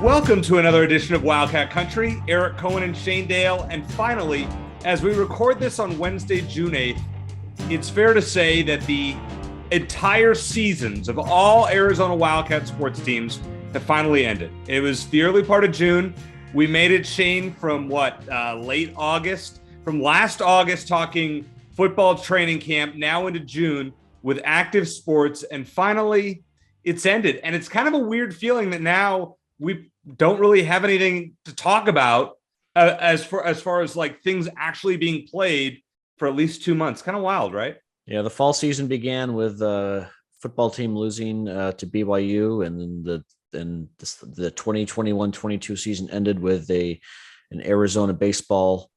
Welcome to another edition of Wildcat Country. Eric Cohen and Shane Dale. And finally, as we record this on Wednesday, June 8th, it's fair to say that the entire seasons of all Arizona Wildcat sports teams have finally ended. It was the early part of June. We made it, Shane, from late August, from last August talking football training camp, now into June with active sports. And finally, it's ended. And it's kind of a weird feeling that now we don't really have anything to talk about as far as like things actually being played for at least 2 months. Kind of wild, right? Yeah, the fall season began with the football team losing to BYU, and then the 2021-22 season ended with an Arizona baseball.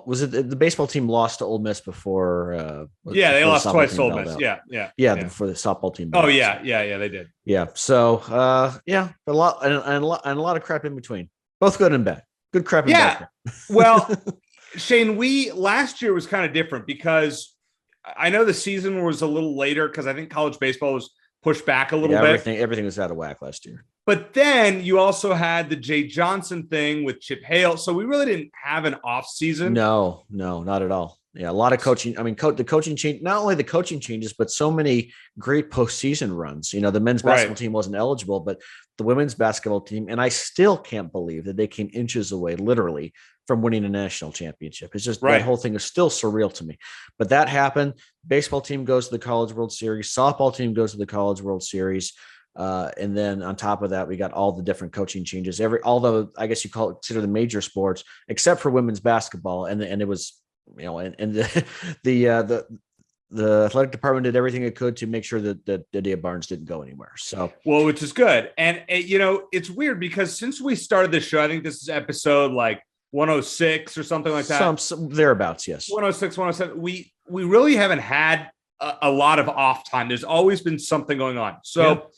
Was it the baseball team lost to Ole Miss before? They lost twice to Ole Miss. Yeah. Before the softball team. Oh yeah, they did. Yeah. So a lot and a lot of crap in between. Both good and bad. Good crap and bad crap. Well, Shane, last year was kind of different because I know the season was a little later because I think college baseball was pushed back a little bit. Everything was out of whack last year. But then you also had the Jay Johnson thing with Chip Hale. So we really didn't have an off season. No, not at all. Yeah, a lot of coaching. I mean, the coaching change, not only the coaching changes, but so many great postseason runs. You know, the men's basketball team wasn't eligible, but the women's basketball team, and I still can't believe that they came inches away, literally, from winning a national championship. It's just that whole thing is still surreal to me. But that happened. Baseball team goes to the College World Series. Softball team goes to the College World Series. And then on top of that, we got all the different coaching changes. Although I guess you consider the major sports, except for women's basketball, and it was, you know, and the athletic department did everything it could to make sure that Dia Barnes didn't go anywhere. So, well, which is good. And you know, it's weird because since we started this show, I think this is episode like 106 or something like that. Some thereabouts, yes. 106, 107. We really haven't had a lot of off time. There's always been something going on. So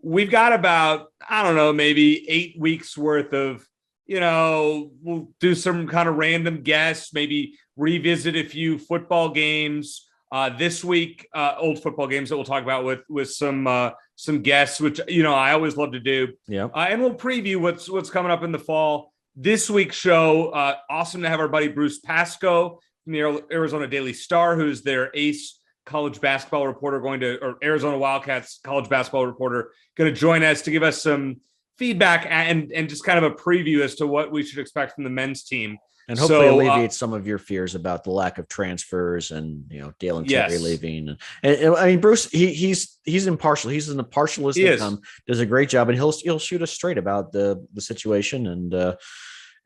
we've got about, I don't know, maybe 8 weeks worth of, you know, we'll do some kind of random guests, maybe revisit a few football games this week, old football games that we'll talk about with some guests, which, you know, I always love to do. Yeah. And we'll preview what's coming up in the fall. This week's show, awesome to have our buddy Bruce Pascoe from the Arizona Daily Star, who's their ace college basketball reporter or Arizona Wildcats college basketball reporter, going to join us to give us some feedback and just kind of a preview as to what we should expect from the men's team. And hopefully alleviate some of your fears about the lack of transfers and, you know, Dale and Terry leaving. And I mean, Bruce, he's impartial. He's an impartialist. Does a great job, and he'll shoot us straight about the situation.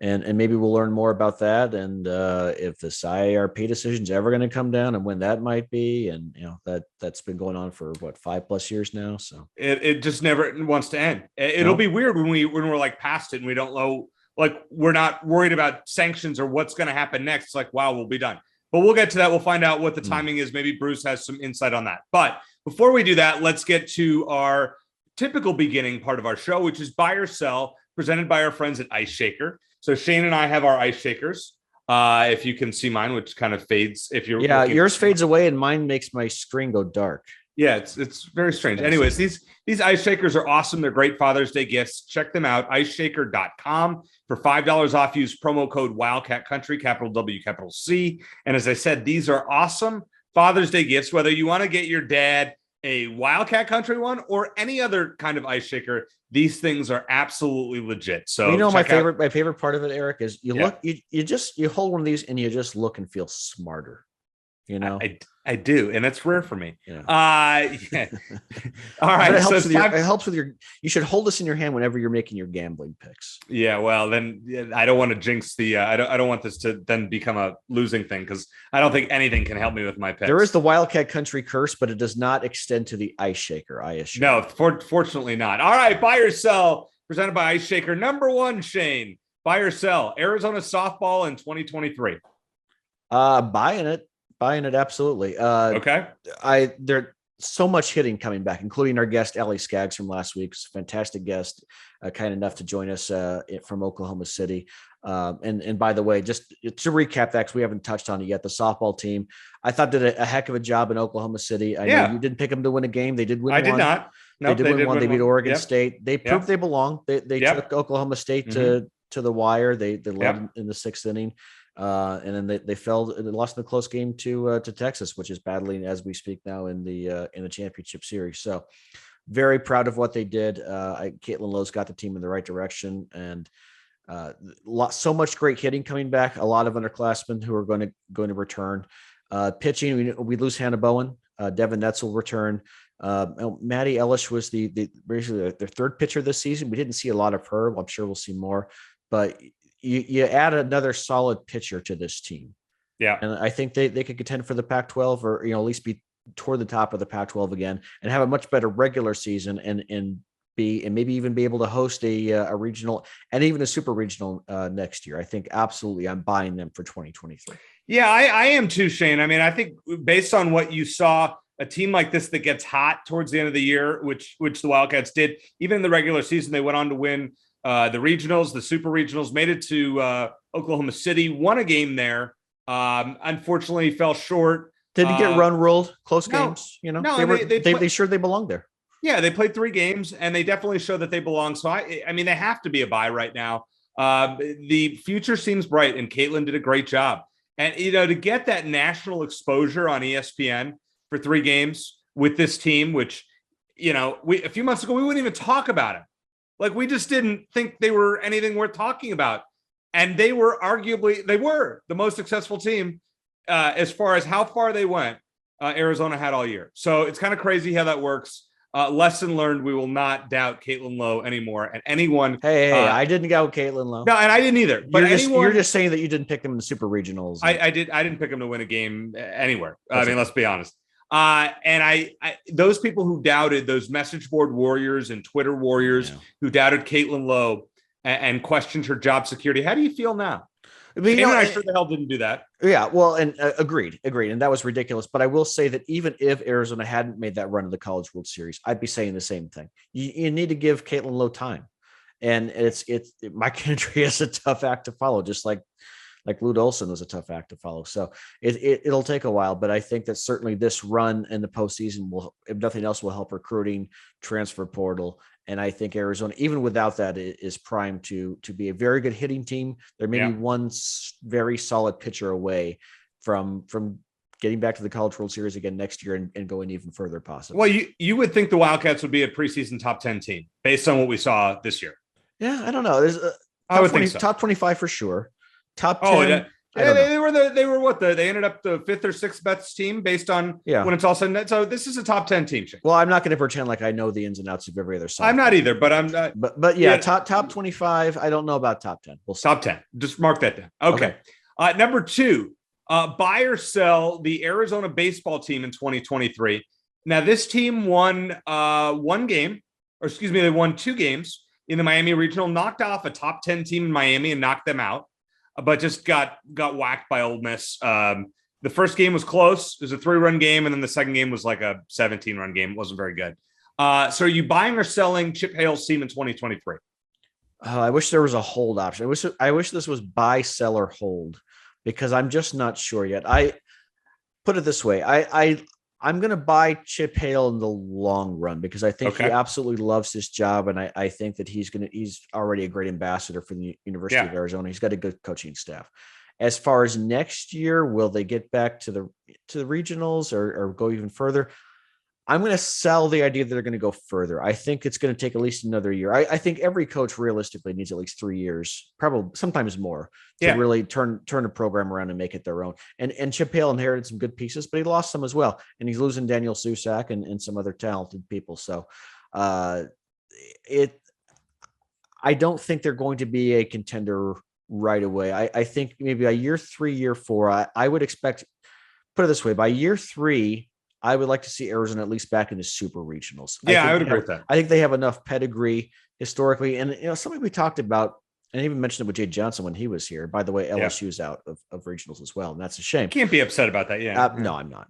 And maybe we'll learn more about that. And if the IARP decision is ever going to come down and when that might be. And, you know, that's been going on for 5+ years now. So it just never wants to end. It'll be weird when we're like past it and we don't know, like we're not worried about sanctions or what's going to happen next. It's like, wow, we'll be done. But we'll get to that. We'll find out what the timing is. Maybe Bruce has some insight on that. But before we do that, let's get to our typical beginning part of our show, which is Buy or Sell, presented by our friends at Ice Shaker. So Shane and I have our ice shakers. If you can see mine, which kind of fades. If you're yours fades away and mine makes my screen go dark. Yeah, it's very strange. Anyways, these ice shakers are awesome. They're great Father's Day gifts. Check them out, iceshaker.com. For $5 off, use promo code Wildcat Country, capital W, capital C. And as I said, these are awesome Father's Day gifts, whether you want to get your dad a Wildcat Country one or any other kind of ice shaker. These things are absolutely legit. So you know, my favorite part of it, Eric, is you hold one of these and you just look and feel smarter. You know, I do, and it's rare for me. Yeah. All right. It helps with your. You should hold this in your hand whenever you're making your gambling picks. Yeah. Well, then I don't want to jinx the. I don't want this to then become a losing thing because I don't think anything can help me with my picks. There is the Wildcat Country curse, but it does not extend to the ice shaker. I assume. No, fortunately not. All right, Buy or Sell, presented by Ice Shaker. Number one, Shane. Buy or Sell, Arizona softball in 2023. Buying it, absolutely. Okay. There's so much hitting coming back, including our guest, Allie Skaggs from last week. It's a fantastic guest, kind enough to join us from Oklahoma City. And by the way, just to recap that, because we haven't touched on it yet, the softball team, I thought did a heck of a job in Oklahoma City. I know you didn't pick them to win a game. They did win one. I did not. Nope, they did win one. They beat Oregon Yep. State. They proved they belong. They took Oklahoma State to the wire. They led in the 6th inning. And then they lost in a close game to Texas, which is battling as we speak now in the championship series. So very proud of what they did. Caitlin Lowe's got the team in the right direction, and so much great hitting coming back. A lot of underclassmen who are going to return. Pitching, we lose Hannah Bowen. Devin Netz will return. Maddie Ellis was basically their third pitcher this season. We didn't see a lot of her. I'm sure we'll see more, but you add another solid pitcher to this team. Yeah. And I think they could contend for the Pac-12, or, at least be toward the top of the Pac-12 again, and have a much better regular season and maybe even be able to host a regional and even a super regional next year. I think absolutely I'm buying them for 2023. Yeah, I am too, Shane. I mean, I think based on what you saw, a team like this that gets hot towards the end of the year, which the Wildcats did, even in the regular season, they went on to win the regionals, the super regionals, made it to Oklahoma City, won a game there. Unfortunately, fell short. Didn't get run ruled, close games. No, they sure they belong there. Yeah, they played 3 games, and they definitely show that they belong. So I mean, they have to be a bye right now. The future seems bright, and Caitlin did a great job. And to get that national exposure on ESPN for 3 games with this team, which a few months ago we wouldn't even talk about it. Like, we just didn't think they were anything worth talking about. And they were the most successful team as far as how far they went. Arizona had all year. So it's kind of crazy how that works. Lesson learned, we will not doubt Caitlin Lowe anymore. And anyone. Hey, I didn't doubt Caitlin Lowe. No, and I didn't either. But you're just saying that you didn't pick them in the super regionals. I didn't pick them to win a game anywhere. I mean, let's be honest. And I those people who doubted, those message board warriors and Twitter warriors who doubted Caitlin Lowe and questioned her job security. How do you feel now? I mean, I sure the hell didn't do that. Yeah, well, and agreed. And that was ridiculous. But I will say that even if Arizona hadn't made that run to the College World Series, I'd be saying the same thing. You need to give Caitlin Lowe time. And Mike Hendry is a tough act to follow, just like Lute Olson was a tough act to follow. So it'll take a while, but I think that certainly this run in the postseason will, if nothing else, will help recruiting, transfer portal. And I think Arizona, even without that, is primed to be a very good hitting team. There may be one very solid pitcher away from getting back to the College World Series again next year and going even further possibly. Well, you would think the Wildcats would be a preseason top 10 team based on what we saw this year. Yeah, I don't know. There's I would think so. Top 25 for sure. Top 10. They ended up the 5th or 6th best team based on when it's all said and done. So this is a top 10 team. Well, I'm not going to pretend like I know the ins and outs of every other side. I'm not either, but I'm not. But yeah, top 25. I don't know about top 10. We'll see. Top 10. Just mark that down. Okay. Number 2, buy or sell the Arizona baseball team in 2023. Now, this team won they won 2 games in the Miami Regional, knocked off a top 10 team in Miami and knocked them out, but just got whacked by Ole Miss. The first game was close. It was a 3-run game, and then the second game was like a 17-run game. It wasn't very good. So are you buying or selling Chip Hale's team in 2023? I wish there was a hold option. I wish this was buy, sell, or hold, because I'm just not sure yet. I put it this way. I'm going to buy Chip Hale in the long run because I think he absolutely loves his job. And I think that he's already a great ambassador for the University of Arizona. He's got a good coaching staff. As far as next year, will they get back to the regionals or go even further? I'm going to sell the idea that they're going to go further. I think it's going to take at least another year. I think every coach realistically needs at least 3 years, probably sometimes more, to really turn a program around and make it their own. And Chip Hale inherited some good pieces, but he lost some as well. And he's losing Daniel Susak and some other talented people. So I don't think they're going to be a contender right away. I think maybe by year 3, year 4, I would expect, put it this way, by year 3, I would like to see Arizona at least back in the super regionals. Yeah, I would agree with that. I think they have enough pedigree historically. And something we talked about, and I even mentioned it with Jade Johnson when he was here. By the way, LSU's out of regionals as well. And that's a shame. Can't be upset about that. Yeah. No, I'm not.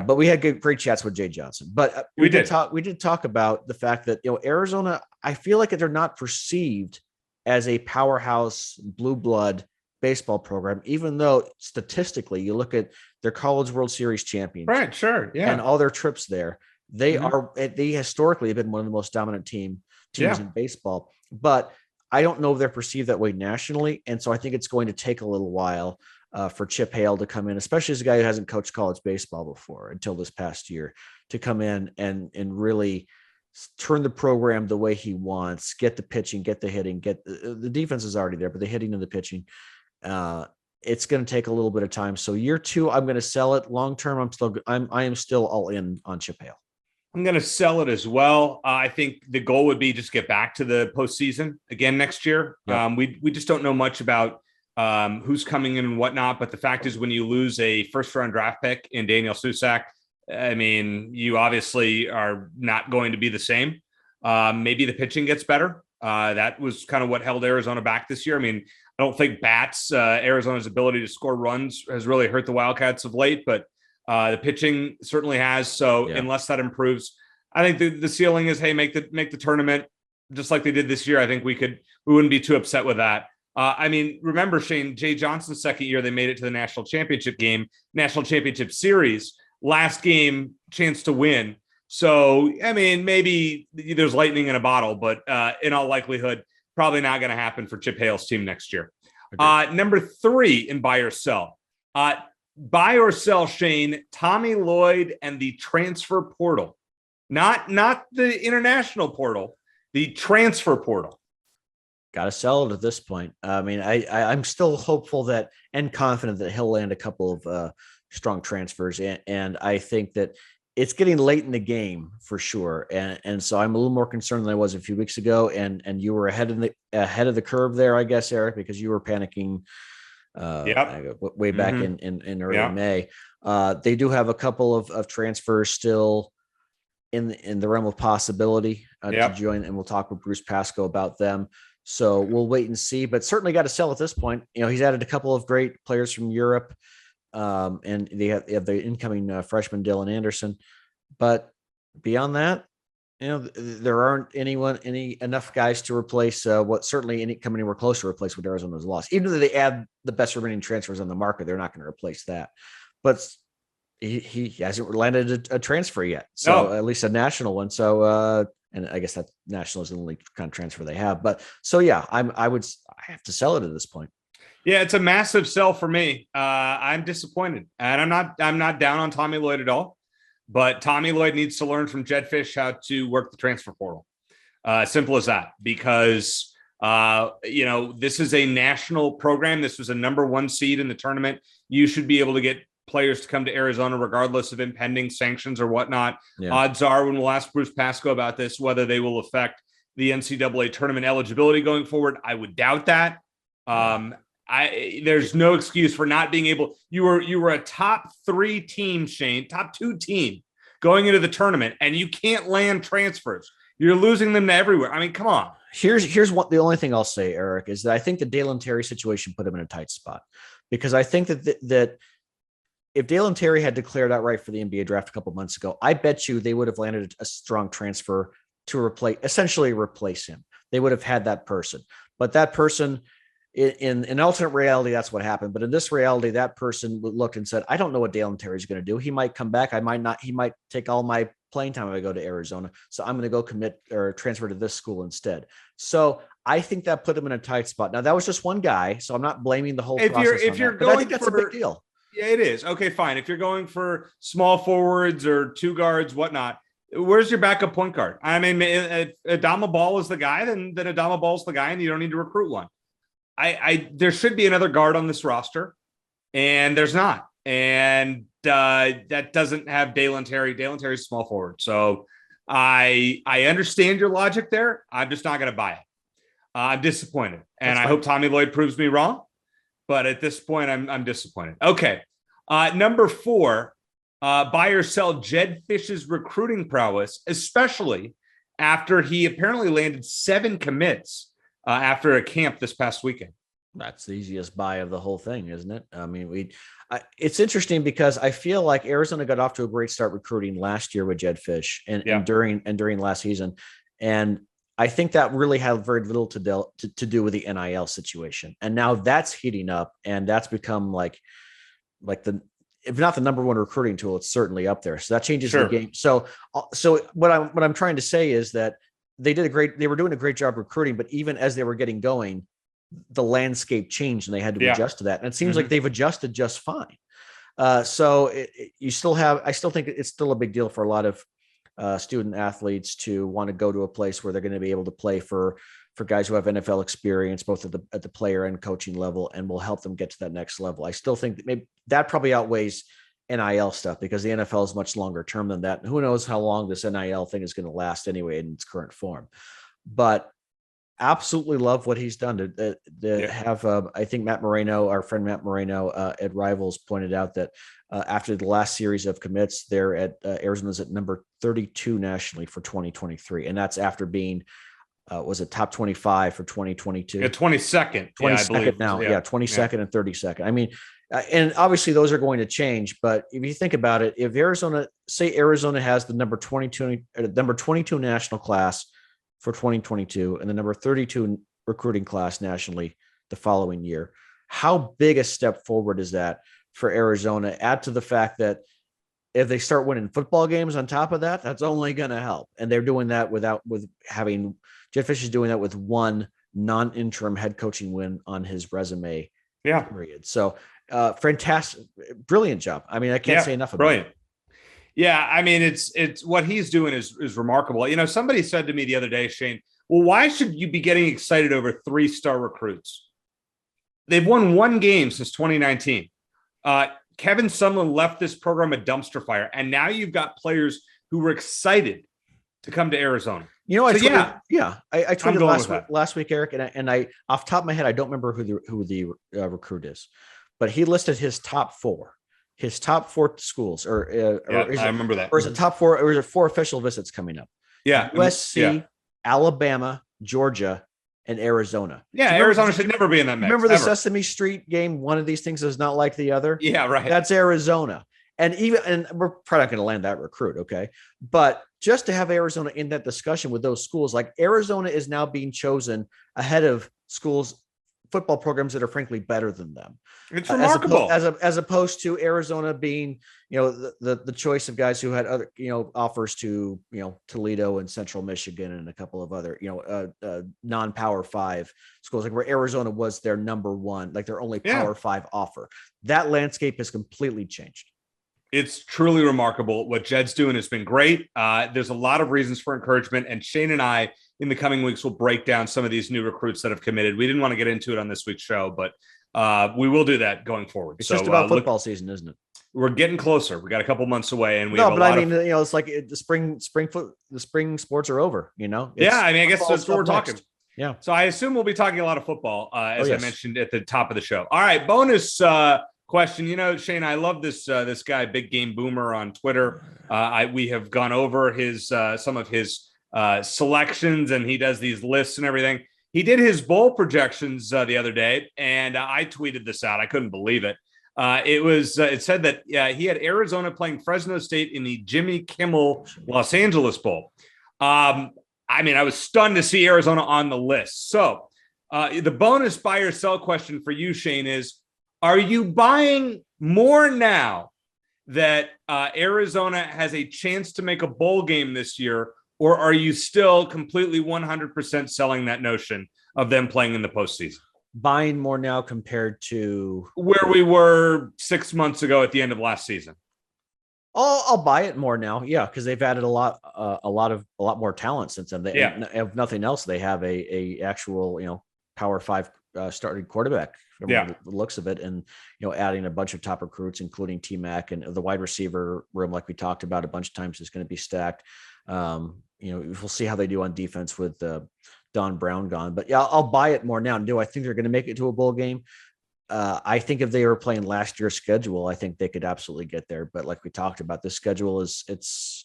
But we had great chats with Jade Johnson. But we did talk about the fact that, Arizona, I feel like they're not perceived as a powerhouse blue blood baseball program, even though statistically you look at their College World Series champions, right? Sure, yeah, and all their trips there. They historically have been one of the most dominant teams in baseball, but I don't know if they're perceived that way nationally. And so I think it's going to take a little while for Chip Hale to come in, especially as a guy who hasn't coached college baseball before until this past year, to come in and really turn the program the way he wants, get the pitching, get the hitting, get the defense is already there, but the hitting and the pitching, it's going to take a little bit of time. So year 2, I'm going to sell it. Long-term, I am still all in on Chip Hale. I'm going to sell it as well. I think the goal would be just get back to the postseason again next year. Yep. We just don't know much about who's coming in and whatnot. But the fact is, when you lose a first-round draft pick in Daniel Susac, I mean, you obviously are not going to be the same. Maybe the pitching gets better. That was kind of what held Arizona back this year. I mean, I don't think bats, Arizona's ability to score runs has really hurt the Wildcats of late, but the pitching certainly has. So unless that improves, I think the ceiling is, hey, make the tournament just like they did this year. I think we wouldn't be too upset with that. I mean, remember, Shane, Jay Johnson's second year, they made it to the national championship series. Last game, chance to win. So, I mean, maybe there's lightning in a bottle, but in all likelihood, probably not going to happen for Chip Hale's team next year. Number 3 in buy or sell. Buy or sell, Shane, Tommy Lloyd and the transfer portal. Not the international portal, the transfer portal. Got to sell it at this point. I mean, I'm still hopeful that and confident that he'll land a couple of strong transfers. And I think that it's getting late in the game for sure. And so I'm a little more concerned than I was a few weeks ago. And you were ahead of the curve there, I guess, Eric, because you were panicking way back in early May. They do have a couple of transfers still in the realm of possibility to join. And we'll talk with Bruce Pascoe about them. So we'll wait and see, but certainly got to sell at this point. You know, he's added a couple of great players from Europe. And they have the incoming freshman Dylan Anderson, but beyond that, you know, there aren't enough guys to replace come anywhere close to replace what Arizona's lost. Even though they add the best remaining transfers on the market, they're not going to replace that. But he hasn't landed a transfer yet, so at least a national one. So and I guess that national is the only kind of transfer they have. But so I have to sell it at this point. Yeah, it's a massive sell for me. I'm disappointed, and I'm not down on Tommy Lloyd at all. But Tommy Lloyd needs to learn from Jedd Fisch how to work the transfer portal. Simple as that. Because this is a national program. This was a number 1 seed in the tournament. You should be able to get players to come to Arizona regardless of impending sanctions or whatnot. Yeah. Odds are, when we'll ask Bruce Pascoe about this, whether they will affect the NCAA tournament eligibility going forward, I would doubt that. There's no excuse for not being able. You were a top 3 team, Shane, top 2 team going into the tournament, and you can't land transfers. You're losing them to everywhere. I mean, come on. Here's what the only thing I'll say, Eric, is that I think the Dalen Terry situation put him in a tight spot, because I think that if Dalen Terry had declared outright for the NBA draft a couple months ago, I bet you they would have landed a strong transfer to essentially replace him. They would have had that person, but that person. In an alternate reality, that's what happened. But in this reality, that person looked and said, I don't know what Dalen Terry is going to do. He might come back. I might not. He might take all my playing time if I go to Arizona. So I'm going to go commit or transfer to this school instead. So I think that put him in a tight spot. Now, that was just one guy, so I'm not blaming the whole process. If you're going, I think that's a big deal. Yeah, it is. Okay, fine. If you're going for small forwards or 2 guards, whatnot, where's your backup point guard? I mean, if Adama Ball is the guy, then Adama Ball's the guy, and you don't need to recruit one. There should be another guard on this roster, and there's not. And that doesn't have Dalen Terry. Dalen Terry's small forward. So I understand your logic there. I'm just not going to buy it. I'm disappointed. And I hope Tommy Lloyd proves me wrong. But at this point, I'm disappointed. Okay. Number 4, buy or sell Jedd Fisch's recruiting prowess, especially after he apparently landed 7 commits after a camp this past weekend. That's the easiest buy of the whole thing, isn't it? I mean, it's interesting because I feel like Arizona got off to a great start recruiting last year with Jedd Fisch and during last season. And I think that really had very little to do with the NIL situation. And now that's heating up, and that's become like if not the number one recruiting tool, it's certainly up there. So that changes Sure. the game. So what I'm trying to say is that they were doing a great job recruiting, but even as they were getting going, the landscape changed and they had to adjust to that. And it seems like they've adjusted just fine. I still think it's still a big deal for a lot of student athletes to want to go to a place where they're going to be able to play for guys who have NFL experience, both at the player and coaching level, and will help them get to that next level. I still think that maybe that probably outweighs NIL stuff, because the NFL is much longer term than that. And who knows how long this NIL thing is going to last anyway in its current form. But absolutely love what he's done to have. I think Matt Moreno, our friend Matt Moreno at Rivals, pointed out that after the last series of commits, they're at Arizona's at number 32 nationally for 2023, and that's after being was it top 25 for 2022? 22nd. 22nd now. 22nd and 32nd. I mean, and obviously those are going to change, but if you think about it, if Arizona has the number 22 national class for 2022 and the number 32 recruiting class nationally the following year, how big a step forward is that for Arizona? Add to the fact that if they start winning football games on top of that, that's only going to help. And they're doing that with Jedd Fisch is doing that with one non-interim head coaching win on his resume. Yeah. Period. So fantastic, brilliant job. I mean, I can't say enough about it. Yeah. I mean, it's what he's doing is remarkable. You know, somebody said to me the other day, Shane, well, why should you be getting excited over 3-star recruits? They've won one game since 2019. Kevin Sumlin left this program a dumpster fire, and now you've got players who were excited to come to Arizona. You know, I tweeted last week, Eric, and I off the top of my head, I don't remember who the recruit is, but he listed his top four schools, or I remember that, or is it top four, or is it 4 official visits coming up? Yeah, USC, Alabama, Georgia, and Arizona. Yeah, Arizona should never be in that mix. Remember the Sesame Street game? One of these things is not like the other. Yeah, right. That's Arizona. And we're probably not going to land that recruit, okay? But just to have Arizona in that discussion with those schools, like Arizona is now being chosen ahead of schools, football programs that are frankly better than them. It's remarkable. As opposed to Arizona being, the choice of guys who had other, offers to, Toledo and Central Michigan and a couple of other, non-Power 5 schools, like where Arizona was their number one, like their only Power 5 offer. That landscape has completely changed. It's truly remarkable. What Jedd's doing has been great. There's a lot of reasons for encouragement, and Shane and I in the coming weeks will break down some of these new recruits that have committed. We didn't want to get into it on this week's show, but we will do that going forward. It's just about football season, isn't it? We're getting closer. We got a couple months away, and it's like the spring sports are over. I guess that's what we're talking. Yeah. So I assume we'll be talking a lot of football, as I mentioned at the top of the show. All right, bonus question. Shane, I love this guy, Big Game Boomer on Twitter. We have gone over his some of his selections, and he does these lists and everything. He did his bowl projections the other day, and I tweeted this out. I couldn't believe it. It said that he had Arizona playing Fresno State in the Jimmy Kimmel Los Angeles Bowl. I was stunned to see Arizona on the list. So the bonus buy or sell question for you, Shane, is: are you buying more now that Arizona has a chance to make a bowl game this year, or are you still completely 100% selling that notion of them playing in the postseason? Buying more now compared to where we were 6 months ago at the end of last season. I'll buy it more now, because they've added a lot more talent since then. They have nothing else. They have a actual Power 5 starting quarterback from the looks of it, and adding a bunch of top recruits, including T-Mac, and the wide receiver room, like we talked about a bunch of times, is going to be stacked. We'll see how they do on defense with Don Brown gone, but I'll buy it more now. Do I think they're going to make it to a bowl game? I think if they were playing last year's schedule, I think they could absolutely get there. But like we talked about, this schedule it's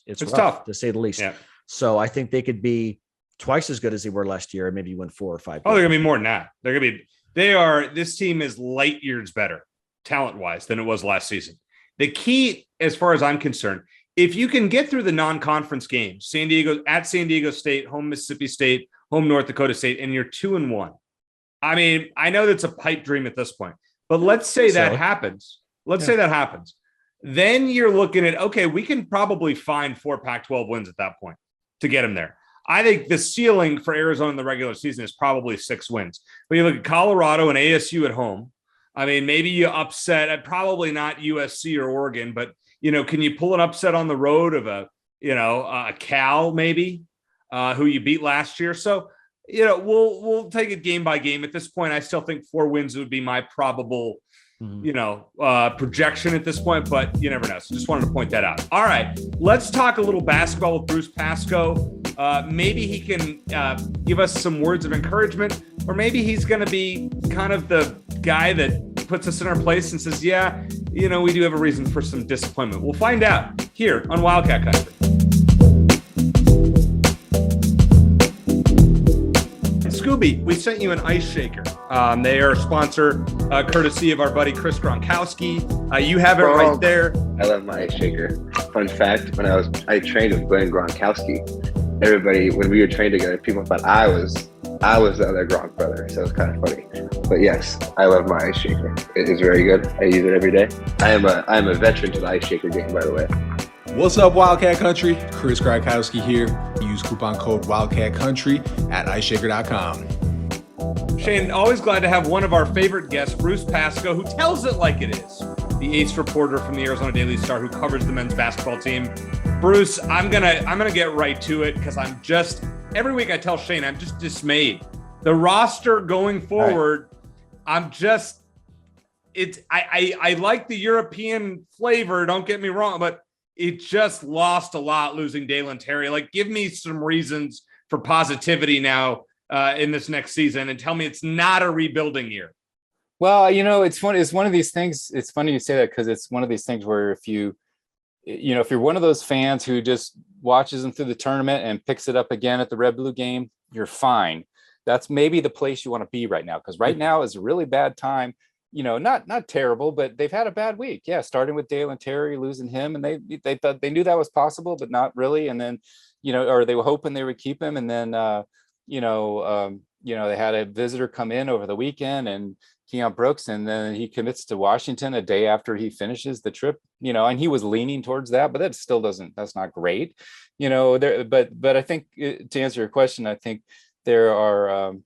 rough, tough, to say the least. Yeah. So I think they could be twice as good as they were last year, and maybe win 4 or 5. Oh, they're going to be more than that. This team is light years better talent-wise than it was last season. The key, as far as I'm concerned, if you can get through the non-conference games, San Diego State, home Mississippi State, home North Dakota State, and you're 2-1. I know that's a pipe dream at this point, but let's say that happens. Say that happens. then you're looking at, okay, we can probably find 4 Pac-12 wins at that point to get them there. I think the ceiling for Arizona in the regular season is probably 6 wins. But you look at Colorado and ASU at home. I mean, maybe you upset, probably not USC or Oregon, but, can you pull an upset on the road of a Cal maybe, who you beat last year? So, we'll take it game by game. At this point, I still think 4 wins would be my probable projection at this point, but you never know. So just wanted to point that out. All right, let's talk a little basketball with Bruce Pascoe. Maybe he can give us some words of encouragement, or maybe he's going to be kind of the guy that puts us in our place and says, yeah, we do have a reason for some disappointment. We'll find out here on Wildcat Country. Scooby, we sent you an ice shaker. They are a sponsor, courtesy of our buddy Chris Gronkowski. You have it right there. I love my ice shaker. Fun fact: when I trained with Glenn Gronkowski, everybody, when we were trained together, people thought I was the other Gronk brother. So it's kind of funny. But yes, I love my ice shaker. It is very good. I use it every day. I am a veteran to the ice shaker game, by the way. What's up, Wildcat Country? Chris Gronkowski here. Use coupon code Wildcat Country at iceshaker.com. Shane, always glad to have one of our favorite guests, Bruce Pascoe, who tells it like it is. The ace reporter from the Arizona Daily Star who covers the men's basketball team. Bruce, I'm gonna get right to it because every week I tell Shane I'm just dismayed. The roster going forward, right. I like the European flavor, don't get me wrong, but it just lost a lot losing Dalen Terry. Like, give me some reasons for positivity now in this next season, and tell me it's not a rebuilding year. Well, it's one of these things. It's funny you say that because it's one of these things where if you're one of those fans who just watches them through the tournament and picks it up again at the Red Blue game, you're fine. That's maybe the place you want to be right now, because right now is a really bad time. Not terrible, but they've had a bad week. Yeah, starting with Dalen Terry, losing him, and they thought they knew that was possible, but not really. And then, or they were hoping they would keep him, and then they had a visitor come in over the weekend, and Keon Brooks, and then he commits to Washington a day after he finishes the trip. And he was leaning towards that, but that still that's not great. But I think to answer your question, I think there are, and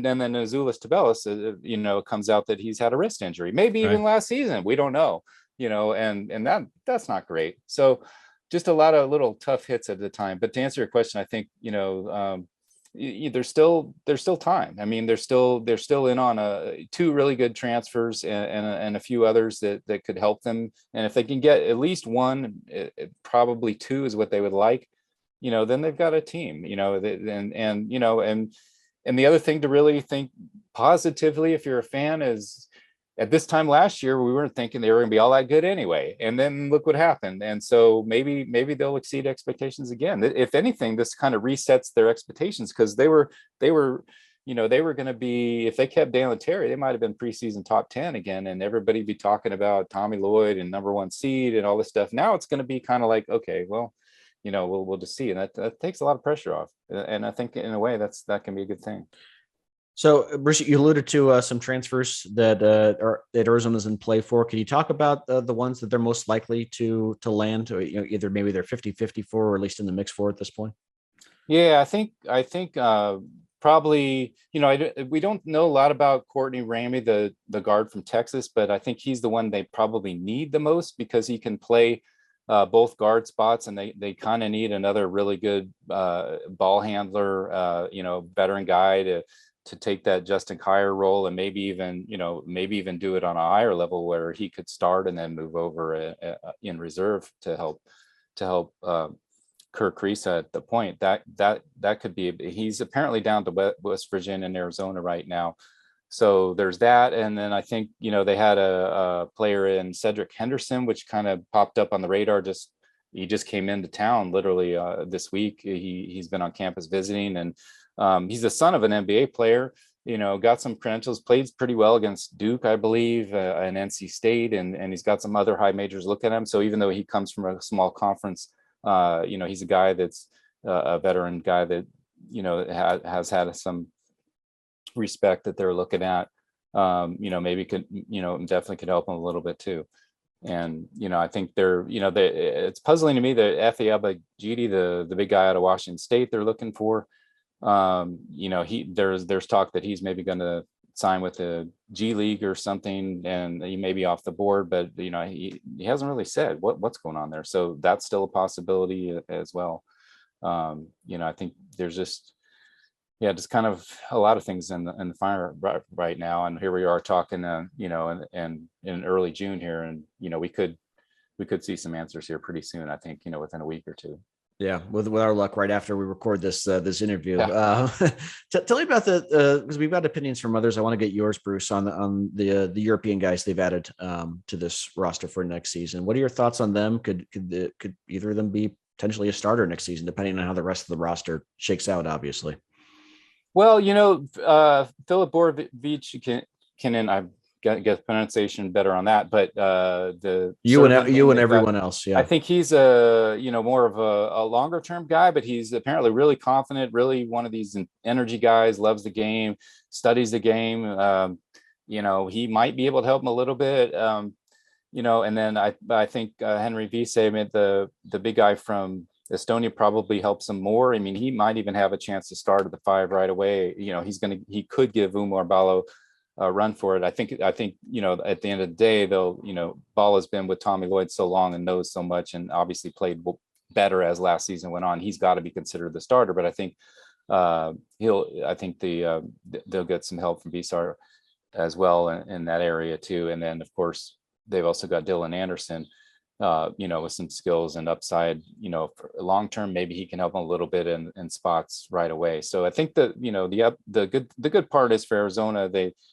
then Azuolas Tubelis, comes out that he's had a wrist injury, maybe even last season. We don't know, and that's not great. So just a lot of little tough hits at the time. But to answer your question, I think, there's still time. I mean, they're still in on 2 really good transfers and a few others that could help them. And if they can get at least 1, probably 2 is what they would like. Then they've got a team, and the other thing to really think positively, if you're a fan, is at this time last year, we weren't thinking they were going to be all that good anyway. And then look what happened. And so maybe they'll exceed expectations again. If anything, this kind of resets their expectations, because they were going to be, if they kept Dalen Terry, they might've been preseason top 10 again. And everybody be talking about Tommy Lloyd and #1 seed and all this stuff. Now it's going to be kind of like, okay, well, we'll just see. And that takes a lot of pressure off. And I think in a way that can be a good thing. So, Bruce, you alluded to some transfers that Arizona's in play for. Can you talk about the ones that they're most likely to land, or either maybe they're 50-50 for, or at least in the mix for at this point? Yeah, I think probably, we don't know a lot about Courtney Ramey, the guard from Texas, but I think he's the one they probably need the most, because he can play both guard spots, and they kind of need another really good ball handler, veteran guy to take that Justin Kier role, and maybe even do it on a higher level where he could start and then move over in reserve to help Kirk Kriisa at the point. That could be. He's apparently down to West Virginia and Arizona right now. So there's that. And then I think, they had a player in Cedric Henderson, which kind of popped up on the radar. He just came into town literally this week. He's been on campus visiting, and he's the son of an NBA player, got some credentials, played pretty well against Duke, I believe, and NC State. And he's got some other high majors look at him. So even though he comes from a small conference, he's a guy that's a veteran guy that, has had some respect that they're looking at, maybe could, definitely could help him a little bit too. And, I think it's puzzling to me that Efe Abogidi, the big guy out of Washington State, they're looking for. There's talk that he's maybe going to sign with the G League or something, and he may be off the board, but he hasn't really said what's going on there. So that's still a possibility as well. I think there's just kind of a lot of things in the fire right now. And here we are talking, and in early June here, and we could see some answers here pretty soon. I think within a week or two. Yeah, with our luck, right after we record this interview. Yeah. Tell me about because we've got opinions from others. I want to get yours, Bruce, on the European guys they've added to this roster for next season. What are your thoughts on them? Could either of them be potentially a starter next season, depending on how the rest of the roster shakes out? Obviously. Well, Filip Borovic, I get pronunciation better on that, but you and everyone else, yeah. I think he's more of a longer term guy, but he's apparently really confident, really one of these energy guys, loves the game, studies the game. He might be able to help him a little bit. And then I think Henry Wiese, the big guy from Estonia, probably helps him more. I mean, he might even have a chance to start at the 5 right away. He could give Umar Ballo run for it. I think at the end of the day, though, Ball has been with Tommy Lloyd so long and knows so much, and obviously played better as last season went on. He's got to be considered the starter, but I think they'll get some help from Visar as well in that area too. And then of course they've also got Dylan Anderson, with some skills and upside, for long term. Maybe he can help them a little bit in spots right away. So I think that the good part is for Arizona,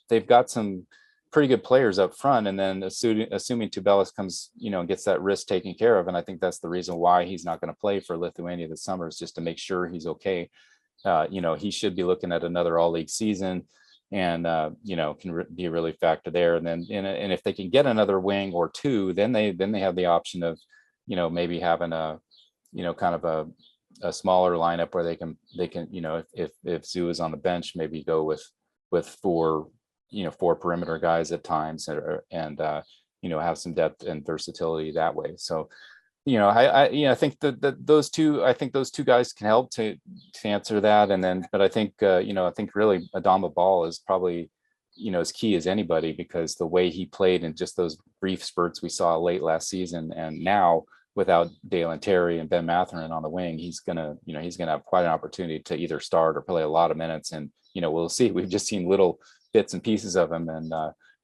they've got some pretty good players up front, and then assuming Tubelis comes, and gets that wrist taken care of, and I think that's the reason why he's not going to play for Lithuania this summer, is just to make sure he's okay. He should be looking at another all-league season, and can be a really factor there. And then and if they can get another wing or two, then they have the option of maybe having a kind of a smaller lineup where they can if Zoo is on the bench, maybe go with four perimeter guys at times, and have some depth and versatility that way. So I think that those two guys can help to answer that. And then, but I think really Adama Ball is probably, as key as anybody, because the way he played in just those brief spurts we saw late last season, and now without Dalen Terry and Ben Mathurin on the wing, he's gonna have quite an opportunity to either start or play a lot of minutes. And, we'll see. We've just seen little bits and pieces of him, and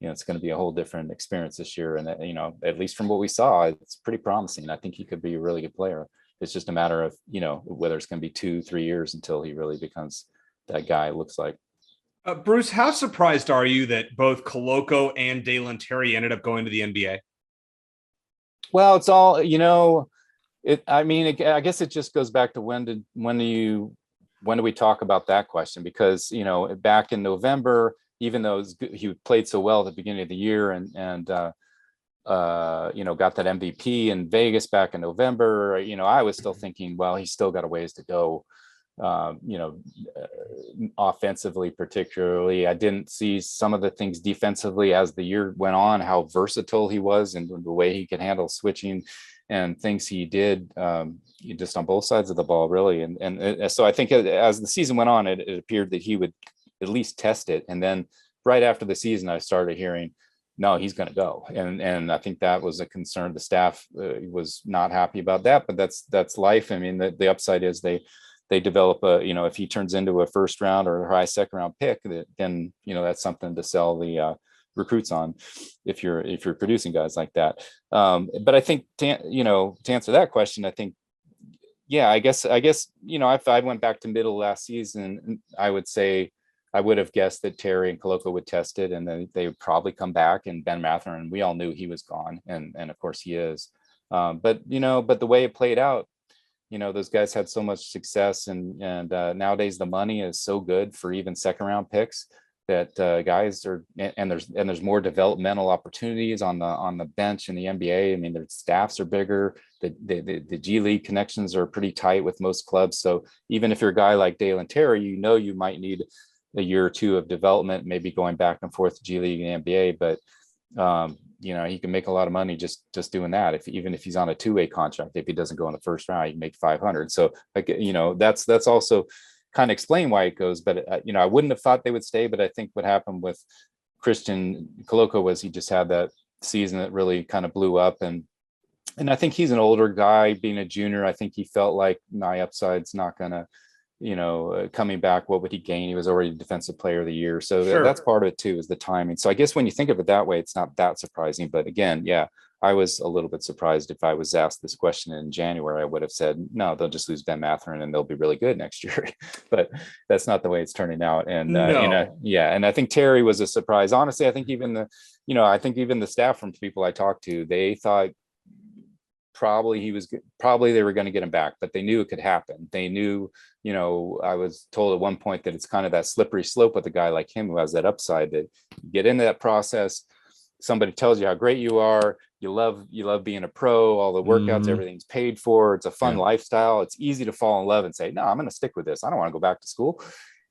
it's going to be a whole different experience this year. And, at least from what we saw, it's pretty promising. I think he could be a really good player. It's just a matter of, whether it's going to be 2-3 years until he really becomes that guy, it looks like. Bruce, how surprised are you that both Koloko and Dalen Terry ended up going to the NBA? Well, it's all, I guess it just goes back to when do we talk about that question? Because, back in November, even though he played so well at the beginning of the year and got that MVP in Vegas back in November, I was still thinking, well, he's still got a ways to go, offensively, particularly. I didn't see some of the things defensively as the year went on, how versatile he was and the way he could handle switching and things he did, just on both sides of the ball, really. And so I think as the season went on, it appeared that he would at least test it. And then right after the season, I started hearing, no, he's going to go. And I think that was a concern. The staff was not happy about that, but that's life. I mean, the upside is they develop if he turns into a first round or a high second round pick, then, that's something to sell the recruits on if you're producing guys like that. But I think to answer that question, I think, yeah, I guess, if I went back to middle last season, I would say I would have guessed that Terry and Koloko would test it, and then they would probably come back. And Ben Mathurin, we all knew he was gone, and of course he is. But the way it played out, those guys had so much success, and nowadays the money is so good for even second round picks that guys are, and there's more developmental opportunities on the bench in the NBA. I mean, their staffs are bigger. The G League connections are pretty tight with most clubs. So even if you're a guy like Dalen Terry, you might need a year or two of development, maybe going back and forth to G League and NBA. But he can make a lot of money just doing that. Even if he's on a 2-way contract, if he doesn't go in the first round, he can make 500. So like, that's also kind of explain why it goes. But I wouldn't have thought they would stay. But I think what happened with Christian Coloco was he just had that season that really kind of blew up, and I think he's an older guy, being a junior. I think he felt like my upside's not gonna, coming back, what would he gain? He was already defensive player of the year. So Sure. That's part of it too, is the timing. So I guess when you think of it that way, it's not that surprising. But again, yeah, I was a little bit surprised. If I was asked this question in January, I would have said, no, they'll just lose Ben Mathurin and they'll be really good next year. But that's not the way it's turning out. And, No. and I think Terry was a surprise. Honestly, I think even the staff, from people I talked to, they thought probably they were going to get him back, but they knew it could happen. They knew, I was told at one point that it's kind of that slippery slope with a guy like him who has that upside, that you get into that process, somebody tells you how great you are, you love being a pro, all the workouts, everything's paid for, it's a fun lifestyle, it's easy to fall in love and say, no, I'm going to stick with this, I don't want to go back to school.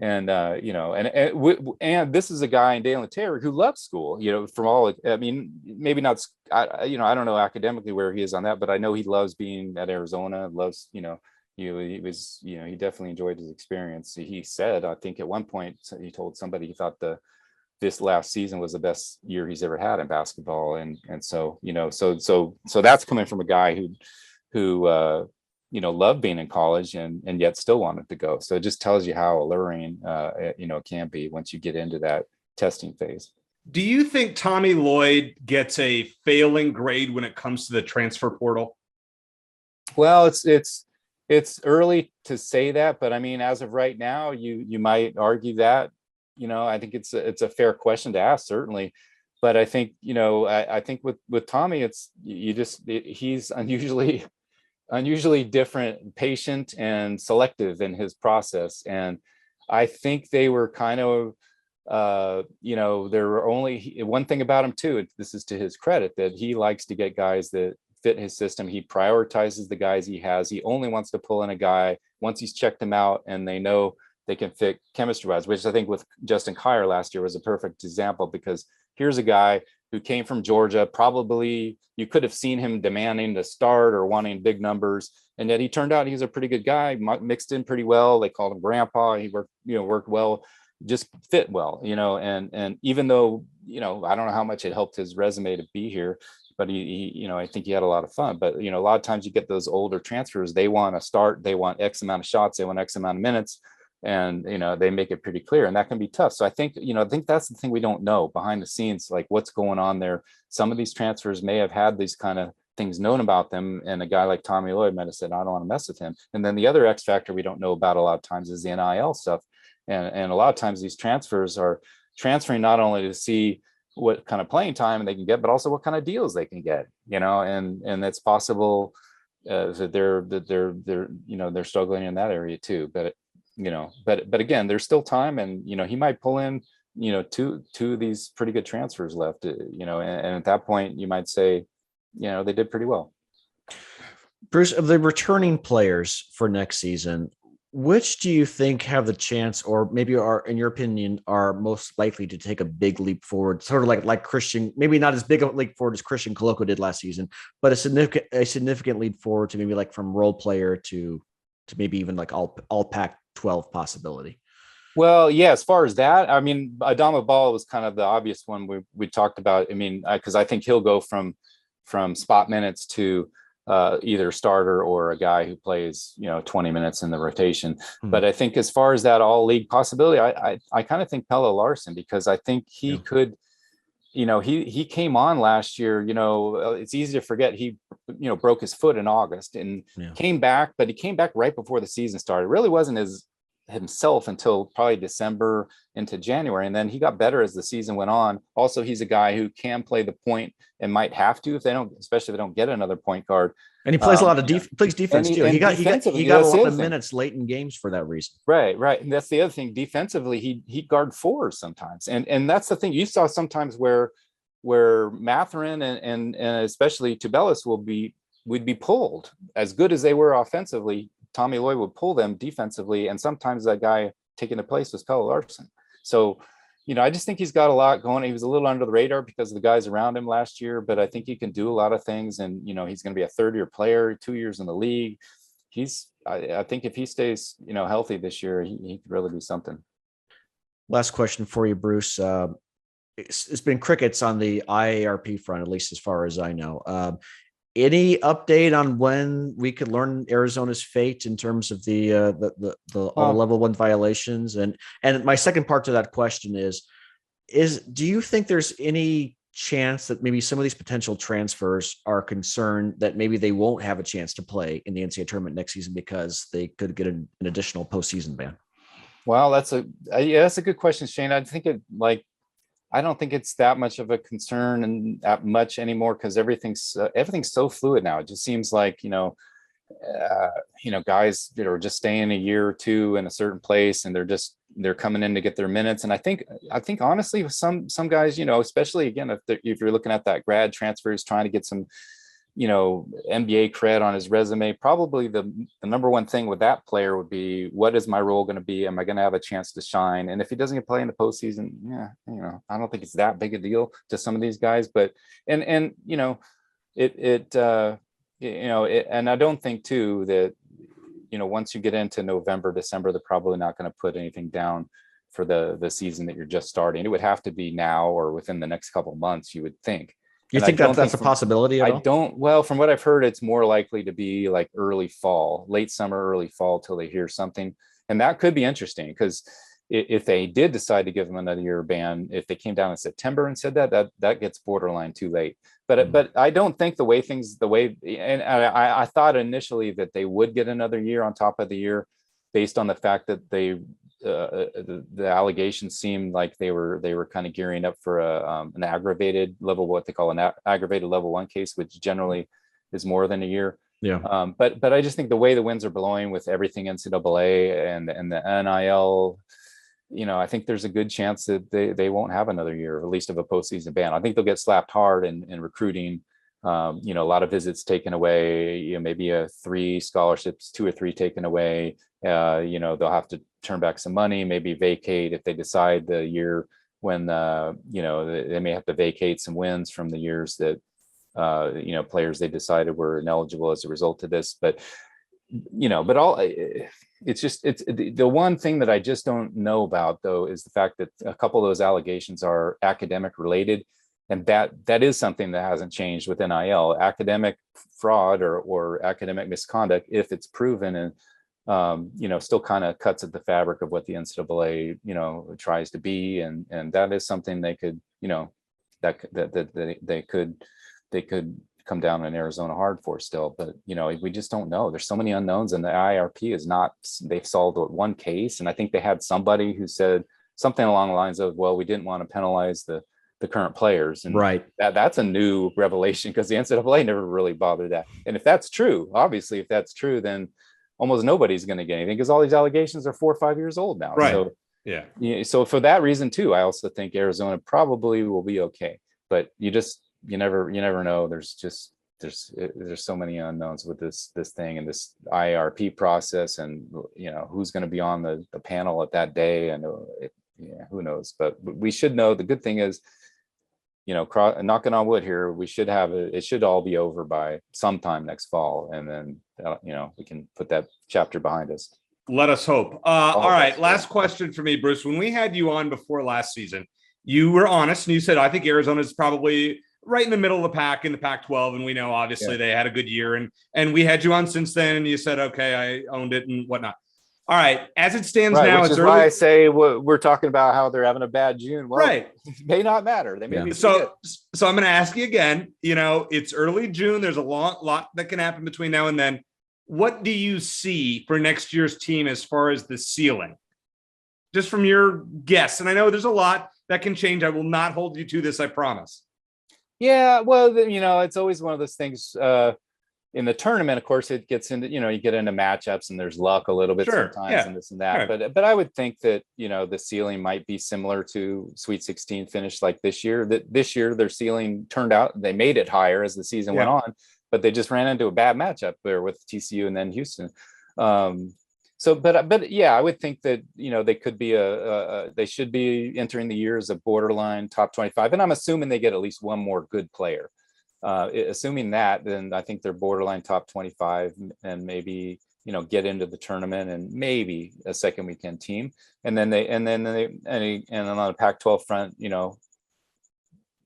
And and this is a guy in Dalen Terry who loves school, from all, I mean, maybe not, I don't know academically where he is on that, but I know he loves being at Arizona, loves, he definitely enjoyed his experience. He said, I think at one point he told somebody he thought this last season was the best year he's ever had in basketball. And so, so that's coming from a guy who loved being in college and yet still wanted to go. So it just tells you how alluring, it can be once you get into that testing phase. Do you think Tommy Lloyd gets a failing grade when it comes to the transfer portal? Well, it's early to say that, but I mean, as of right now, you might argue that, I think it's a fair question to ask, certainly. But I think, I think with Tommy, he's unusually different, patient and selective in his process. And I think they were kind of, there were only one thing about him too, this is to his credit, that he likes to get guys that fit his system. He prioritizes the guys he has. He only wants to pull in a guy once he's checked them out and they know they can fit chemistry wise, which I think with Justin Kier last year was a perfect example, because here's a guy who came from Georgia. Probably you could have seen him demanding to start or wanting big numbers, and yet he turned out he's a pretty good guy, mixed in pretty well. They called him grandpa. He worked well, just fit well, and even though, I don't know how much it helped his resume to be here, but he I think he had a lot of fun. But, a lot of times you get those older transfers, they want to start, they want X amount of shots, they want X amount of minutes. And, they make it pretty clear, and that can be tough. So I think that's the thing we don't know behind the scenes, like what's going on there. Some of these transfers may have had these kind of things known about them, and a guy like Tommy Lloyd might have said, I don't want to mess with him. And then the other X factor we don't know about a lot of times is the NIL stuff. And a lot of times these transfers are transferring not only to see what kind of playing time they can get, but also what kind of deals they can get, and it's possible that they're struggling in that area too. But again, there's still time, and he might pull in two of these pretty good transfers left, and at that point you might say they did pretty well. Bruce, of the returning players for next season, which do you think have the chance, or maybe are, in your opinion, are most likely to take a big leap forward, sort of like Christian, maybe not as big a leap forward as Christian Coloco did last season, but a significant leap forward to maybe like from role player to maybe even like all Pac-12 possibility? Well, yeah, as far as that, I mean, Adama Ball was kind of the obvious one we talked about. I mean, because I think he'll go from spot minutes to either starter or a guy who plays 20 minutes in the rotation. But I think as far as that all league possibility, I kind of think Pelle Larsson, because I think he could, he came on last year, it's easy to forget he broke his foot in August and came back, but he came back right before the season started. It really wasn't himself until probably December into January, and then he got better as the season went on. Also, he's a guy who can play the point and might have to, especially if they don't get another point guard. And he plays a lot of plays defense too. He got a lot of minutes late in games for that reason. Right. And that's the other thing. Defensively, he guard fours sometimes, and that's the thing you saw sometimes where Mathurin and especially Tubelis would be pulled. As good as they were offensively, Tommy Lloyd would pull them defensively, and sometimes that guy taking the place was Pelle Larsson. So, I just think he's got a lot going. He was a little under the radar because of the guys around him last year, but I think he can do a lot of things. And, he's going to be a third-year player, 2 years in the league. I think if he stays, healthy this year, he could really be something. Last question for you, Bruce. It's been crickets on the IARP front, at least as far as I know. Any update on when we could learn Arizona's fate in terms of all the level 1 violations? And my second part to that question is do you think there's any chance that maybe some of these potential transfers are concerned that maybe they won't have a chance to play in the NCAA tournament next season because they could get an additional postseason ban? Well, that's a good question, Shane. I don't think it's that much of a concern and that much anymore because everything's so fluid now. It just seems like, guys that are just staying a year or two in a certain place and they're coming in to get their minutes. And I think honestly, with some guys, especially again, if you're looking at that grad transfer who's trying to get some, NBA cred on his resume, probably the number one thing with that player would be, what is my role going to be? Am I going to have a chance to shine? And if he doesn't get play in the postseason, I don't think it's that big a deal to some of these guys, but, and I don't think too that, once you get into November, December, they're probably not going to put anything down for the season that you're just starting. It would have to be now or within the next couple of months, you would think. You think that's a possibility at all? Well, from what I've heard, it's more likely to be like early fall, late summer, early fall till they hear something. And that could be interesting because if they did decide to give them another year ban, if they came down in September and said that gets borderline too late. But I don't think and I thought initially that they would get another year on top of the year based on the fact that the allegations seemed like they were kind of gearing up for an aggravated level, what they call an aggravated level 1 case, which generally is more than a year. Yeah. But I just think the way the winds are blowing with everything NCAA and the NIL, I think there's a good chance that they won't have another year, at least of a postseason ban. I think they'll get slapped hard in recruiting. A lot of visits taken away, maybe 3 scholarships, 2 or 3 taken away. They'll have to turn back some money, maybe vacate if they decide the year when, they may have to vacate some wins from the years that, players they decided were ineligible as a result of this. But it's the one thing that I just don't know about, though, is the fact that a couple of those allegations are academic related. And that is something that hasn't changed with NIL. Academic fraud or academic misconduct, if it's proven, and still kind of cuts at the fabric of what the NCAA tries to be, and that is something they could they could come down in Arizona hard for still. But we just don't know. There's so many unknowns, and the IRP is not. They've solved one case, and I think they had somebody who said something along the lines of, "Well, we didn't want to penalize the current players," and right. That's a new revelation because the NCAA never really bothered that. And if that's true, obviously, if that's true, then almost nobody's going to get anything because all these allegations are 4 or 5 years old now. Right. So, so for that reason too, I also think Arizona probably will be okay. But you never know. There's so many unknowns with this thing and this IRP process, and who's going to be on the panel at that day, and who knows. But we should know. The good thing is, knocking on wood here, we should have it should all be over by sometime next fall, and then we can put that chapter behind us. Let us hope. All right, last question for me, Bruce. When we had you on before last season, you were honest and you said, I think Arizona is probably right in the middle of the pack in the Pac-12, and we know obviously they had a good year, and we had you on since then, and you said, okay, I owned it and whatnot. All right, as it stands now, which is why I say we're talking about how they're having a bad June. Well, right, it may not matter. They may be so I'm going to ask you again. It's early June. There's a lot that can happen between now and then. What do you see for next year's team as far as the ceiling? Just from your guess, and I know there's a lot that can change. I will not hold you to this, I promise. Yeah, well, it's always one of those things. In the tournament, of course, it gets into, you get into matchups and there's luck a little bit sometimes and this and that. Sure. But I would think that, the ceiling might be similar to Sweet 16 finish like this year. That this year their ceiling turned out, they made it higher as the season went on, but they just ran into a bad matchup there with TCU and then Houston. So, but yeah, I would think that, they could be they should be entering the year as a borderline top 25. And I'm assuming they get at least one more good player. Assuming that, then I think they're borderline top 25 and maybe, get into the tournament and maybe a second weekend team. And then on the Pac-12 front,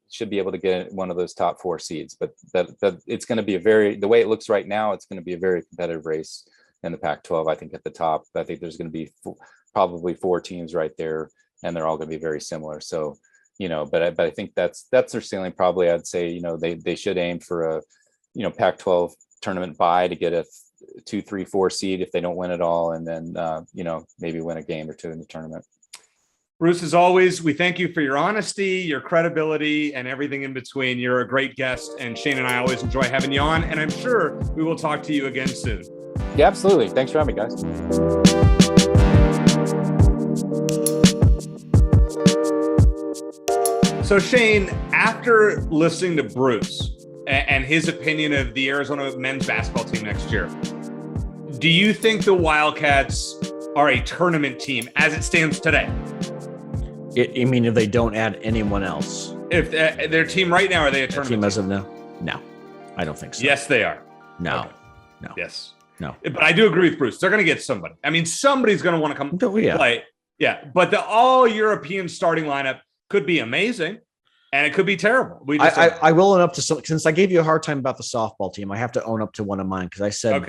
should be able to get one of those top 4 seeds. But that it's going to be the way it looks right now, it's going to be a very competitive race in the Pac-12. I think at the top, I think there's going to be probably 4 teams right there, and they're all going to be very similar. So, but I think that's their ceiling. Probably, I'd say, they should aim for a, Pac-12 tournament bye to get a 2, 3, 4 seed if they don't win it all, and then maybe win a game or 2 in the tournament. Bruce, as always, we thank you for your honesty, your credibility, and everything in between. You're a great guest, and Shane and I always enjoy having you on, and I'm sure we will talk to you again soon. Yeah, absolutely. Thanks for having me, guys. So, Shane, after listening to Bruce and his opinion of the Arizona men's basketball team next year, do you think the Wildcats are a tournament team as it stands today? You mean if they don't add anyone else? If their team right now, are they a tournament team as of now? No, I don't think so. Yes, they are. No, okay. No. Yes. No. But I do agree with Bruce. They're going to get somebody. I mean, somebody's going to want to come play. Yeah. But the all-European starting lineup could be amazing, and it could be terrible. I will own up to some, since I gave you a hard time about the softball team, I have to own up to one of mine, because I said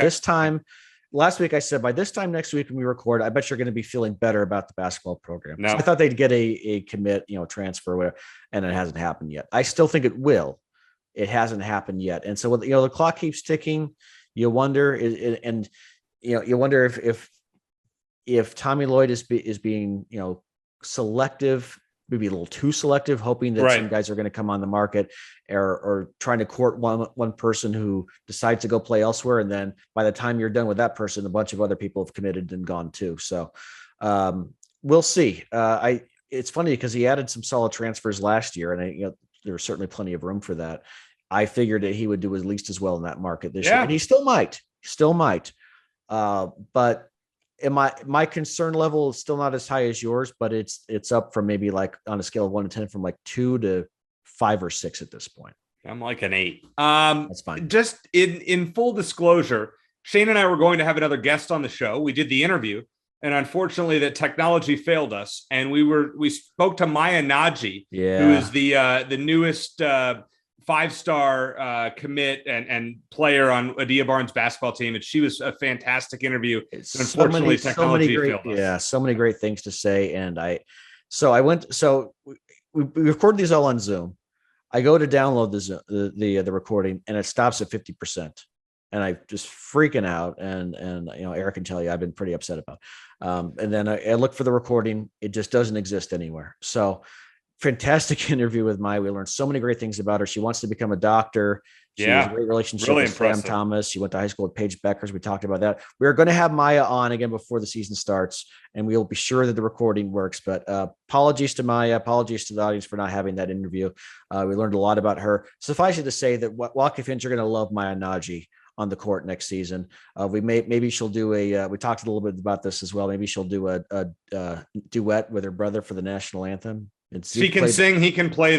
last week I said, by this time next week when we record, I bet you're going to be feeling better about the basketball program. No. So I thought they'd get a commit, transfer, whatever, and it hasn't happened yet. I still think it will. It hasn't happened yet. And so, the clock keeps ticking. You wonder, if Tommy Lloyd is being, selective, maybe a little too selective, hoping that some guys are going to come on the market, or trying to court one person who decides to go play elsewhere. And then by the time you're done with that person, a bunch of other people have committed and gone too. So we'll see. It's funny because he added some solid transfers last year, and there was certainly plenty of room for that. I figured that he would do at least as well in that market this year, and he still might. But my concern level is still not as high as yours, but it's up from maybe, like, on a scale of 1 to 10, from like 2 to 5 or 6 at this point. I'm like an 8. That's fine. Just in full disclosure, Shane and I were going to have another guest on the show. We did the interview, and unfortunately, the technology failed us. And we spoke to Maya Naji, who is the newest 5-star commit and player on Adia Barnes' basketball team, and she was a fantastic interview. Unfortunately, technology failed us. Yeah, so many great things to say. And we record these all on Zoom. I go to download the recording, and it stops at 50%, and I just freaking out. And Eric can tell you, I've been pretty upset about. And then I look for the recording; it just doesn't exist anywhere. So. Fantastic interview with Maya. We learned so many great things about her. She wants to become a doctor. She has a great relationship with Sam Thomas. She went to high school with Paige Beckers. We talked about that. We're going to have Maya on again before the season starts, and we'll be sure that the recording works. But apologies to Maya. Apologies to the audience for not having that interview. We learned a lot about her. Suffice it to say that Wildcat fans are going to love Maya Naji on the court next season. Maybe she'll do we talked a little bit about this as well. Maybe she'll do a duet with her brother for the national anthem. She can sing. He can play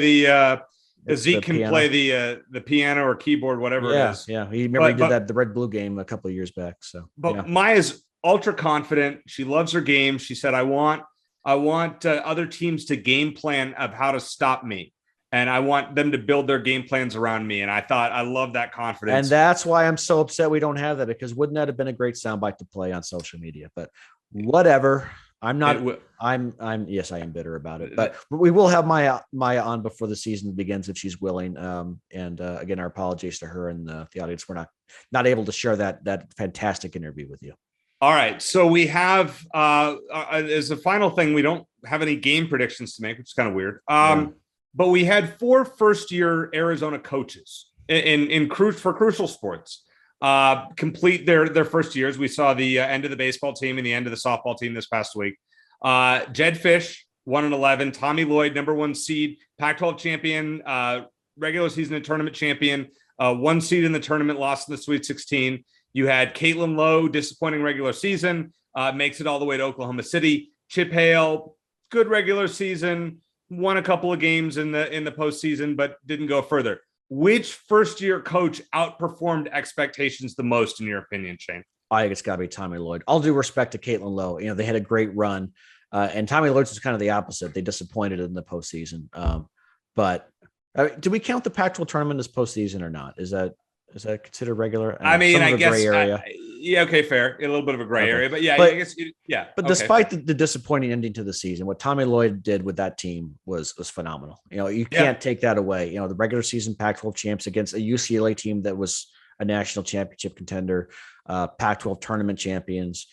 Zeke can play the piano or keyboard, whatever it is. Yeah, he did that the Red Blue game a couple of years back. So, Maya's ultra confident. She loves her game. She said, "I want other teams to game plan of how to stop me, and I want them to build their game plans around me." And I thought, I love that confidence, and that's why I'm so upset we don't have that, because wouldn't that have been a great soundbite to play on social media? But whatever. I'm not. Yes, I am bitter about it, but we will have Maya on before the season begins if she's willing. Again, our apologies to her and the audience. We're not able to share that fantastic interview with you. All right, so we have as a final thing, we don't have any game predictions to make, which is kind of weird. But we had 4 first-year Arizona coaches for crucial sports. Complete their first years. We saw the end of the baseball team and the end of the softball team this past week. Jedd Fisch, 1-11. Tommy Lloyd, number 1 seed, Pac-12 champion, regular season and tournament champion, 1 seed in the tournament, lost in the Sweet 16. You had Caitlin Lowe, disappointing regular season, makes it all the way to Oklahoma City. Chip Hale, good regular season, won a couple of games in the postseason, but didn't go further. Which first-year coach outperformed expectations the most, in your opinion, Shane? I think it's got to be Tommy Lloyd. All due respect to Caitlin Lowe. They had a great run. And Tommy Lloyd's was kind of the opposite. They disappointed in the postseason. But do we count the Pac-12 tournament as postseason or not? Is that considered regular? I mean, I guess. Gray area. Yeah, okay, fair. A little bit of a gray area, but yeah, but, I guess. Yeah. But okay, despite the disappointing ending to the season, what Tommy Lloyd did with that team was phenomenal. You can't take that away. The regular season Pac-12 champs against a UCLA team that was a national championship contender, Pac-12 tournament champions.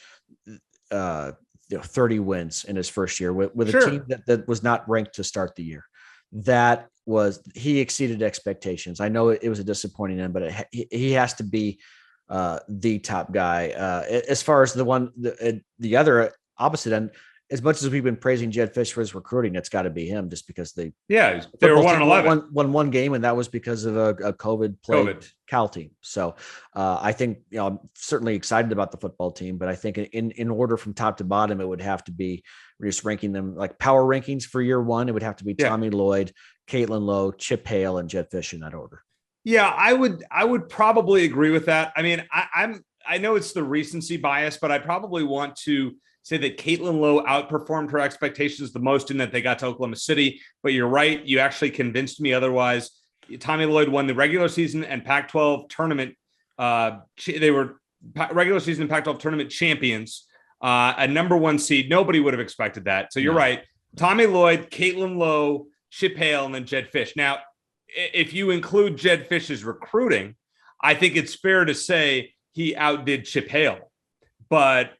30 wins in his first year with a team that was not ranked to start the year. He exceeded expectations. I know it was a disappointing end, but he has to be the top guy. As far as the other opposite end, as much as we've been praising Jedd Fisch for his recruiting, it's got to be him just because they were 1-11, won one game, and that was because of a COVID Cal team. So I think I'm certainly excited about the football team, but I think in order from top to bottom, it would have to be, we're just ranking them like power rankings for year one. It would have to be Tommy Lloyd, Caitlin Lowe, Chip Hale, and Jedd Fisch in that order. Yeah, I would probably agree with that. I mean, I know it's the recency bias, but I probably want to say that Caitlin Lowe outperformed her expectations the most in that they got to Oklahoma City. But you're right. You actually convinced me otherwise. Tommy Lloyd won the regular season and Pac-12 tournament. They were regular season Pac-12 tournament champions, a number one seed. Nobody would have expected that. So you're right. Tommy Lloyd, Caitlin Lowe, Chip Hale, and then Jedd Fisch. Now, if you include Jedd Fisch's recruiting, I think it's fair to say he outdid Chip Hale. But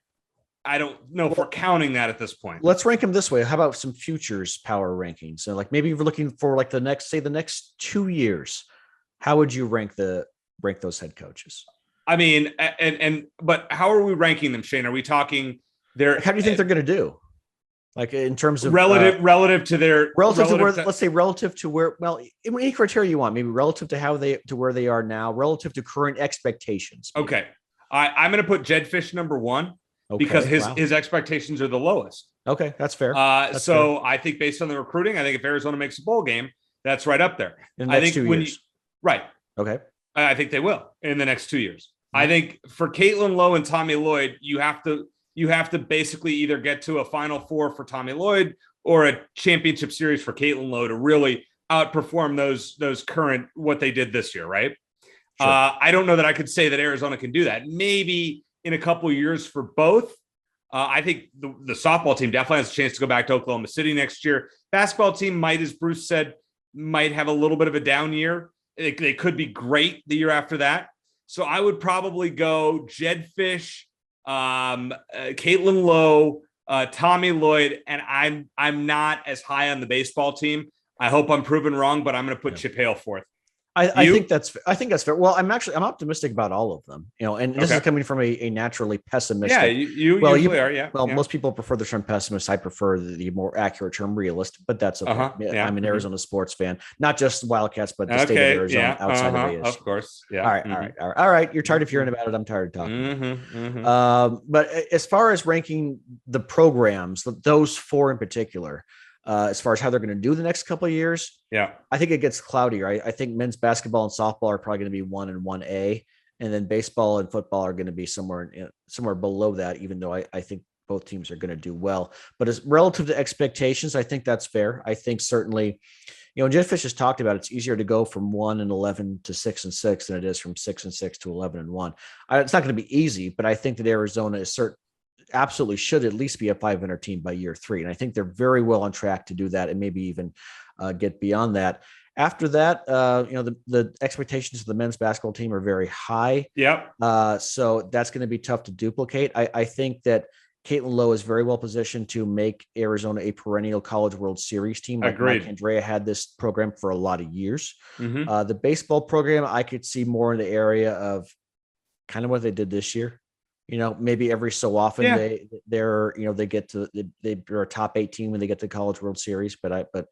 I don't know if we're counting that at this point. Let's rank them this way. How about some futures power rankings? So like maybe you're looking for like the next 2 years. How would you rank those head coaches? I mean, but how are we ranking them, Shane? Are we talking how do you think they're going to do? Like in terms of relative to where, well, any criteria you want, maybe relative to where they are now, relative to current expectations. Maybe. Okay. I'm going to put Jedd Fisch number one. Okay, because his expectations are the lowest. Okay, that's fair. So fair. I think based on the recruiting, I think if Arizona makes a bowl game, that's right up there. In the next 2 years. Right. Okay. I think they will in the next 2 years. Mm-hmm. I think for Caitlin Lowe and Tommy Lloyd, you have to basically either get to a Final Four for Tommy Lloyd or a championship series for Caitlin Lowe to really outperform those current what they did this year, right? Sure. I don't know that I could say that Arizona can do that. Maybe in a couple of years for both. I think the softball team definitely has a chance to go back to Oklahoma City next year. Basketball team might, as Bruce said, might have a little bit of a down year. They could be great the year after that. So I would probably go Jedd Fisch, Caitlin Lowe, Tommy Lloyd, and I'm not as high on the baseball team. I hope I'm proven wrong, but I'm going to put Chip Hale fourth. I think that's fair. Well, I'm optimistic about all of them, and this is coming from a naturally pessimistic. Yeah, you usually are. Yeah. Well, most people prefer the term pessimist. I prefer the more accurate term realist, but that's okay. Yeah. I'm an Arizona sports fan, not just Wildcats, but the state of Arizona outside of ASU. Of course. Yeah. All right. You're tired of hearing about it. I'm tired of talking. But as far as ranking the programs, those four in particular, as far as how they're going to do the next couple of years. Yeah. I think it gets cloudier. I think men's basketball and softball are probably going to be 1 and 1A, and then baseball and football are going to be somewhere below that, even though I think both teams are going to do well. But as relative to expectations, I think that's fair. I think certainly, Jedd Fisch has talked about it's easier to go from 1-11 to 6-6 than it is from 6-6 to 11-1. It's not going to be easy, but I think that Arizona is absolutely should at least be a 500 team by year 3. And I think they're very well on track to do that and maybe even get beyond that. After that, the expectations of the men's basketball team are very high. Yep. So that's going to be tough to duplicate. I think that Caitlin Lowe is very well positioned to make Arizona a perennial College World Series team. Like Mike Andrea had this program for a lot of years. Mm-hmm. The baseball program, I could see more in the area of kind of what they did this year. Maybe every so often they're a top 8 team when they get to the College World Series, but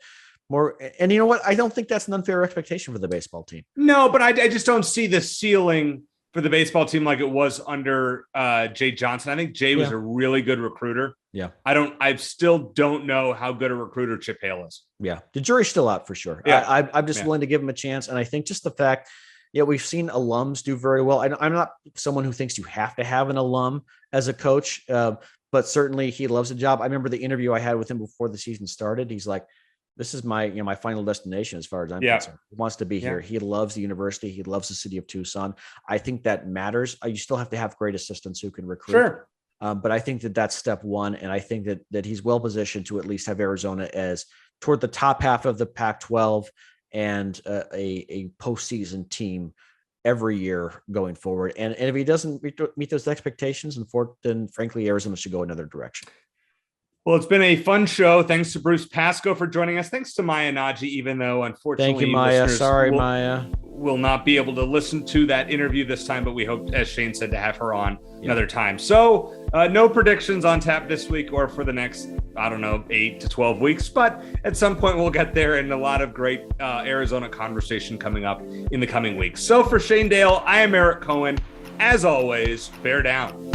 more, and you know what? I don't think that's an unfair expectation for the baseball team. No, but I just don't see the ceiling for the baseball team like it was under Jay Johnson. I think Jay was a really good recruiter. Yeah. I still don't know how good a recruiter Chip Hale is. Yeah. The jury's still out for sure. Yeah. I'm just willing to give him a chance. And I think just the fact, we've seen alums do very well. I'm not someone who thinks you have to have an alum as a coach, but certainly he loves the job. I remember the interview I had with him before the season started. He's like, this is my, my final destination as far as I'm concerned. He wants to be here. He loves the university. He loves the city of Tucson. I think that matters. You still have to have great assistants who can recruit. Sure. But I think that that's step one. And I think that he's well positioned to at least have Arizona as toward the top half of the Pac-12 and a postseason team every year going forward. And if he doesn't meet those expectations, then frankly, Arizona should go another direction. Well, it's been a fun show. Thanks to Bruce Pascoe for joining us. Thanks to Maya Naji, even though unfortunately, thank you, Maya. Sorry, Maya. Will not be able to listen to that interview this time, but we hope, as Shane said, to have her on another time. So no predictions on tap this week or for the next, 8 to 12 weeks, but at some point we'll get there, and a lot of great Arizona conversation coming up in the coming weeks. So for Shane Dale, I am Eric Cohen. As always, bear down.